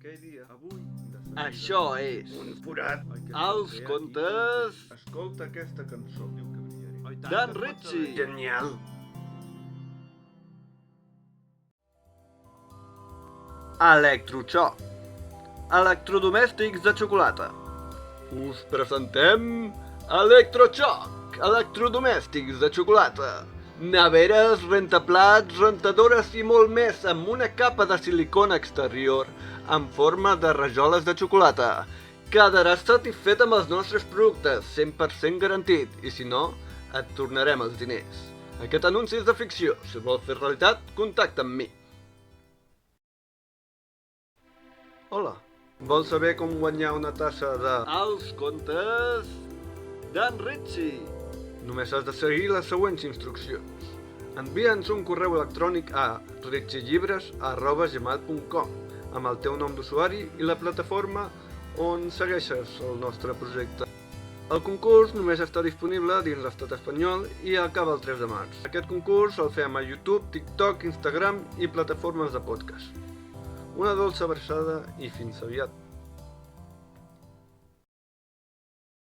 aquell dia, avui, de seguida, Això és un forat. Els contes Escolta aquesta cançó. Diu que brillaré. d'en Ritchie. Genial. Electroxoc. Electrodomèstics de xocolata. Us presentem Electroxoc. Electrodomèstics de xocolata. Neveres, rentaplats, rentadores i molt més amb una capa de silicona exterior en forma de rajoles de xocolata. Quedaràs satisfet amb els nostres productes, 100% garantit, i si no, et tornarem els diners. Aquest anunci és de ficció. Si vols fer realitat, contacta amb mi. Hola, vols saber com guanyar una tassa de... Els contes d'en Ritchie. Només has de seguir les següents instruccions. Envia'ns un correu electrònic a ritchiellibres@gmail.com amb el teu nom d'usuari i la plataforma on segueixes el nostre projecte. El concurs només està disponible dins l'estat espanyol i acaba el 3 de març. Aquest concurs el fem a YouTube, TikTok, Instagram i plataformes de podcast. Una dolça abraçada i fins aviat.